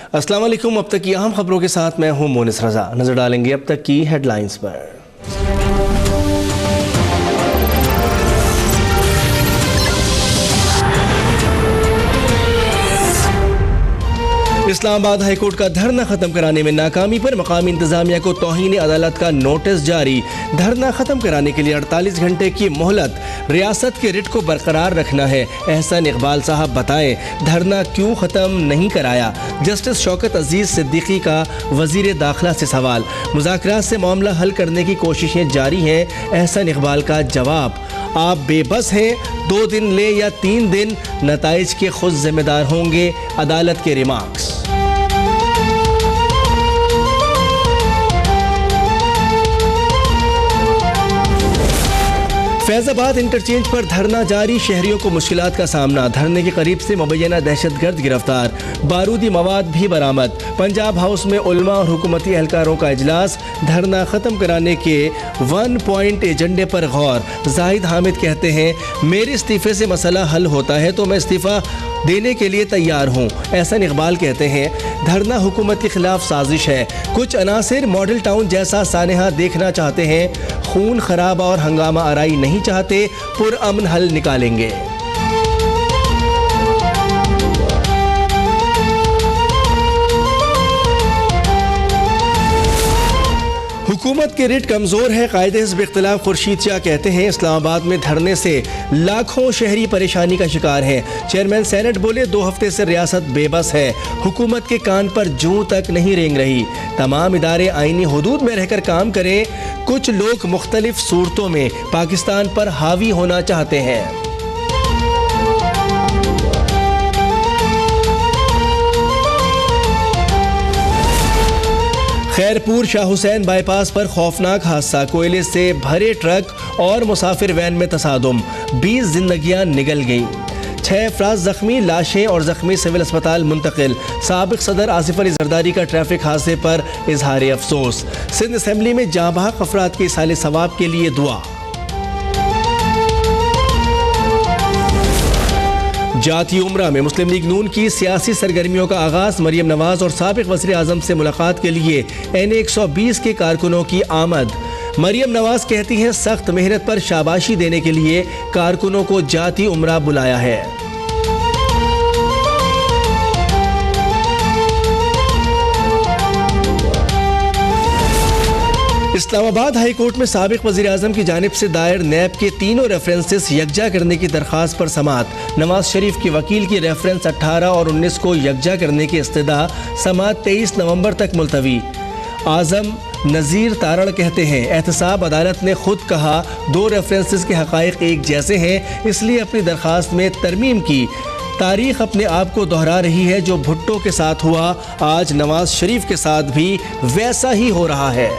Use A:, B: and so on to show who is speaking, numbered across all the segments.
A: अस्सलाम वालेकुम। अब तक की अहम खबरों के साथ मैं हूं मोनिस रजा। नजर डालेंगे अब तक की हेडलाइंस पर। इस्लामाबाद हाईकोर्ट का धरना खत्म कराने में नाकामी पर मकामी इंतजामिया को तौहीन अदालत का नोटिस जारी। धरना खत्म कराने के लिए 48 घंटे की मोहलत, रियासत के रिट को बरकरार रखना है। एहसन इकबाल साहब बताएं धरना क्यों खत्म नहीं कराया। जस्टिस शौकत अजीज सिद्दीकी का वजीर दाखिला से सवाल। मुज़ाकरात से मामला हल करने की कोशिशें जारी हैं। एहसन इकबाल का जवाब, आप बेबस हैं, 2 दिन ले या 3 दिन, नताइज के खुद जिम्मेदार होंगे। अदालत के रिमार्क्स। फैजाबाद इंटरचेंज पर धरना जारी, शहरियों को मुश्किलात का सामना। धरने के करीब से मुबैना दहशतगर्द गिरफ्तार, बारूदी मवाद भी बरामद। पंजाब हाउस में उलमा और हुकूमती एहलकारों का इजलास। धरना खत्म कराने के 1 पॉइंट एजेंडे पर गौर। जाहिद हामिद कहते हैं मेरे इस्तीफे से मसला हल होता है तो मैं इस्तीफा देने के लिए तैयार हूँ। एहसन इकबाल कहते हैं धरना हुकूमत के खिलाफ साजिश है। कुछ अनासिर मॉडल टाउन जैसा सानेहा देखना चाहते हैं। खून खराबा और हंगामा आराई नहीं चाहते, पुरअमन हल निकालेंगे। हुकूमत के रिट कमज़ोर है, कायदे हिज़्ब इख्तिलाफ खुर्शीद शाह कहते हैं इस्लामाबाद में धरने से लाखों शहरी परेशानी का शिकार हैं। चेयरमैन सेनेट बोले 2 हफ्ते से रियासत बेबस है, हुकूमत के कान पर जूं तक नहीं रेंग रही। तमाम इदारे आईनी हुदूद में रहकर काम करें। कुछ लोग मुख्तलिफ सूरतों में पाकिस्तान पर हावी होना चाहते हैं। खैरपुर शाह हुसैन बाईपास पर खौफनाक हादसा, कोयले से भरे ट्रक और मुसाफिर वैन में तसादुम, 20 जिंदगियां निगल गईं। 6 अफराद जख्मी, लाशें और जख्मी सिविल अस्पताल मुंतकिल। साबिक सदर आसिफ अली जरदारी का ट्रैफिक हादसे पर इजहार अफसोस। सिंध असम्बली में जांबाहक अफराद के साले सवाब के लिए दुआ। जाती उम्रा में मुस्लिम लीग नून की सियासी सरगर्मियों का आगाज। मरियम नवाज और साबिक वज़ीर आज़म से मुलाकात के लिए NA120 के कारकुनों की आमद। मरियम नवाज कहती हैं सख्त मेहनत पर शाबाशी देने के लिए कारकुनों को जाती उम्रा बुलाया है। इस्लामाबाद हाई कोर्ट में साबिक वज़ीर आज़म की जानिब से दायर नैब के तीनों रेफरेंसेस यकजा करने की दरख्वास्त पर समात। नवाज शरीफ के वकील की रेफरेंस 18 और 19 को यकजा करने की इस्तदा, समात 23 नवंबर तक मुलतवी। आज़म नज़ीर तारड़ कहते हैं एहतसाब अदालत ने खुद कहा 2 रेफरेंसेस के हक़ाइक़ एक जैसे हैं, इसलिए अपनी दरख्वास्त में तरमीम की। तारीख अपने आप को दोहरा रही है, जो भुट्टो के साथ हुआ आज नवाज शरीफ के साथ भी वैसा ही हो रहा है।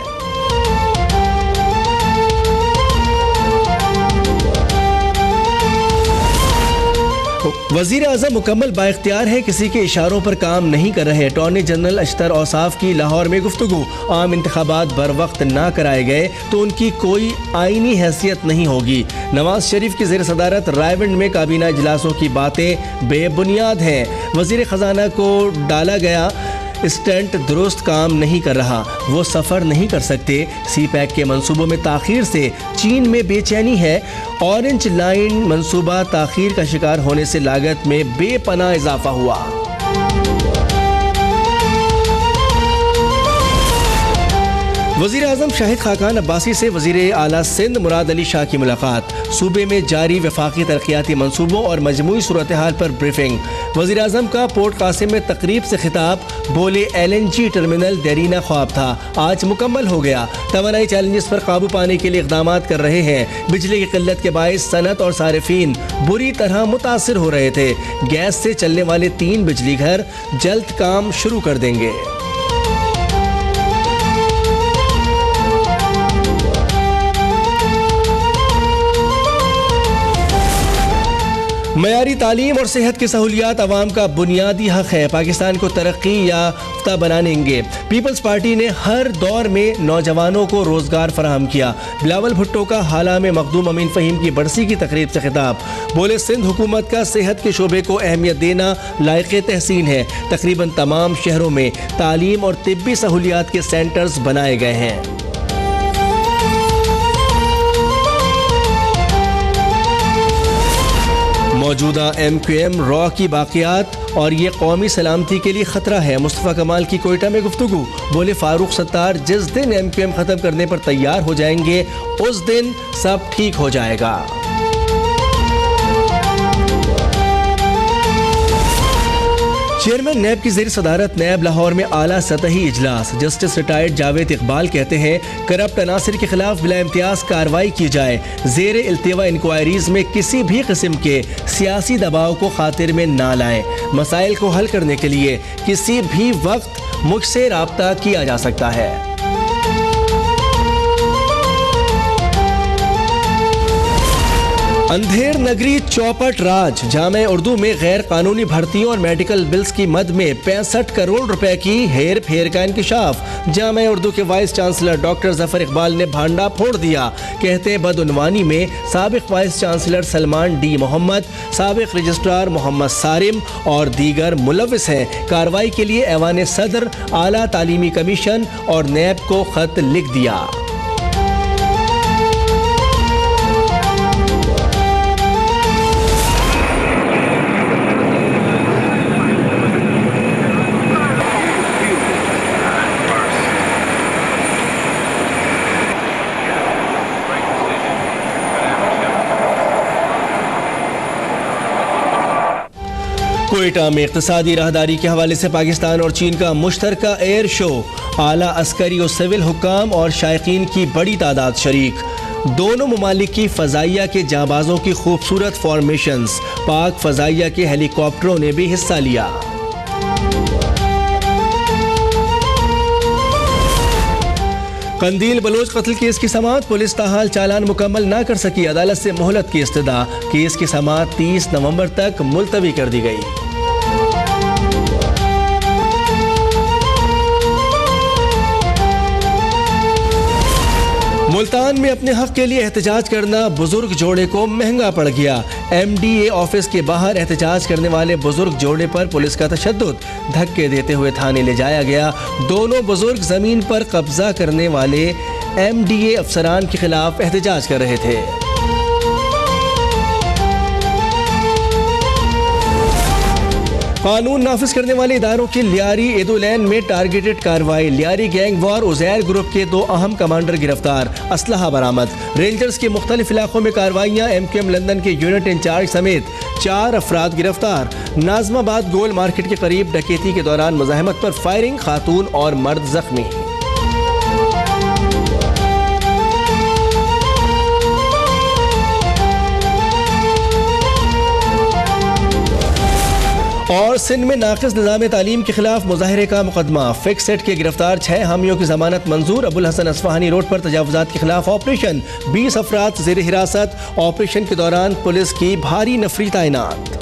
A: वज़ीर आज़म मुकम्मल बाइख्तियार है, किसी के इशारों पर काम नहीं कर रहे। अटॉर्नी जनरल अशतर औसाफ की लाहौर में गुफ्तगू। आम इंतखाबात बर वक्त ना कराए गए तो उनकी कोई आईनी हैसियत नहीं होगी। नवाज शरीफ की ज़ेर सदारत रायविंड में काबीना इजलासों की बातें बेबुनियाद हैं। वज़ीर ख़जाना को डाला गया स्टंट दुरुस्त काम नहीं कर रहा, वो सफ़र नहीं कर सकते। CPEC के मंसूबों में ताख़ीर से चीन में बेचैनी है। ऑरेंज लाइन मंसूबा ताख़ीर का शिकार होने से लागत में बेपनाह इजाफा हुआ। वज़ीर आज़म शाहिद खाकान अब्बासी से वज़ीर आला सिंध मुराद अली शाह की मुलाकात। सूबे में जारी वफाकी तरक्याती मंसूबों और मजमूई सूरत हाल पर ब्रीफिंग। वज़ीर आज़म का पोर्ट कासिम में तकरीब से खिताब, बोले LNG टर्मिनल देरीना ख्वाब था, आज मुकम्मल हो गया। तवानाई चैलेंजेस पर काबू पाने के लिए इक़दामात कर रहे हैं। बिजली की किल्लत के बायस सनत और सारिफीन बुरी तरह मुतासिर हो रहे थे। गैस से चलने वाले 3 बिजली घर जल्द काम शुरू कर देंगे। मयारी तालीम और सेहत की सहूलियात अवाम का बुनियादी हक है, पाकिस्तान को तरक्की याफ्ता बनाएंगे। पीपल्स पार्टी ने हर दौर में नौजवानों को रोजगार फराहम किया। बिलावल भुट्टो का हाला में मखदूम अमीन फ़हीम की बरसी की तकरीब से खिताब। बोले, सिंध हुकूमत का सेहत के शोबे को अहमियत देना लायक तहसीन है। तकरीबन तमाम शहरों में तालीम और तिब्बी सहूलियात के सेंटर्स बनाए गए हैं। मौजूदा MQM रॉ की बाक़ियात और ये कौमी सलामती के लिए ख़तरा है। मुस्तफ़ा कमाल की कोयटा में गुफ्तगू। बोले, फ़ारूक सत्तार जिस दिन MQM ख़त्म करने पर तैयार हो जाएंगे उस दिन सब ठीक हो जाएगा। चेयरमैन नैब की ज़ेर सदारत नैब लाहौर में आला सतही इजलास। जस्टिस रिटायर्ड जावेद इकबाल कहते हैं, करप्ट अनासिर के खिलाफ बिला इम्तियाज कार्रवाई की जाए। ज़ेर इल्तिवा इंक्वायरीज में किसी भी किस्म के सियासी दबाव को खातिर में ना लाएं। मसाइल को हल करने के लिए किसी भी वक्त मुझसे राब्ता किया जा सकता है। अंधेर नगरी चौपट राज। जामे उर्दू में गैर कानूनी भर्तियों और मेडिकल बिल्स की मद में 65 करोड़ रुपए की हेर फेर का इंकिशाफ। जामे उर्दू के vice chancellor doctor Zafar Iqbal ने भांडा फोड़ दिया। कहते बदउनवानी में साबिक vice chancellor Salman D Mohammad, साबिक रजिस्ट्रार मोहम्मद सारिम और दीगर मुलविस हैं। कार्रवाई के लिए ऐवान सदर, आला तालीमी कमीशन और नैब को खत लिख दिया। कोयटा में इक़्तिसादी राहदारी के हवाले से पाकिस्तान और चीन का मुश्तरका एयर शो। आला अस्करी और सिविल हुक्काम और शायकीन की बड़ी तादाद शरीक। दोनों ममालिक की फ़ज़ाइया के जांबाजों की खूबसूरत फॉर्मेशंस। पाक फ़ज़ाइया के हेलीकॉप्टरों ने भी हिस्सा लिया। कंदील बलोच कत्ल केस की समाअत। पुलिस ताहाल चालान मुकम्मल ना कर सकी। अदालत से मोहलत की इस्तदा। केस की समाअत 30 नवंबर तक मुलतवी कर दी गई। मुल्तान में अपने हक के लिए एहतजाज करना बुजुर्ग जोड़े को महंगा पड़ गया। MDA ऑफिस के बाहर एहतजाज करने वाले बुजुर्ग जोड़े पर पुलिस का तशद्दुद। धक्के देते हुए थाने ले जाया गया। दोनों बुजुर्ग जमीन पर कब्जा करने वाले MDA अफसरान के खिलाफ एहतजाज कर रहे थे। कानून नाफिज करने वाले इदारों की लियारी एदुलैन में टारगेटेड कार्रवाई। लियारी गैंग वार उज़ैर ग्रुप के 2 अहम कमांडर गिरफ्तार। असलहा बरामद। रेंजर्स के मुख्तलिफ इलाकों में कार्रवाइयाँ। MQM लंदन के यूनिट इंचार्ज समेत 4 अफराद गिरफ्तार। नाजमाबाद गोल मार्केट के करीब डकैती के दौरान मुज़ाहमत पर फायरिंग, खातून और मर्द जख्मी। और सिंध में नाक़िस निज़ाम तालीम के खिलाफ मुजाहरे का मुकदमा। फिक्स सेट के गिरफ्तार 6 हामियों की जमानत मंजूर। अबुल हसन असफहानी रोड पर तजावुज़ात के खिलाफ ऑपरेशन। 20 अफराद ज़ेर हिरासत। ऑपरेशन के दौरान पुलिस की भारी नफरी तैनात।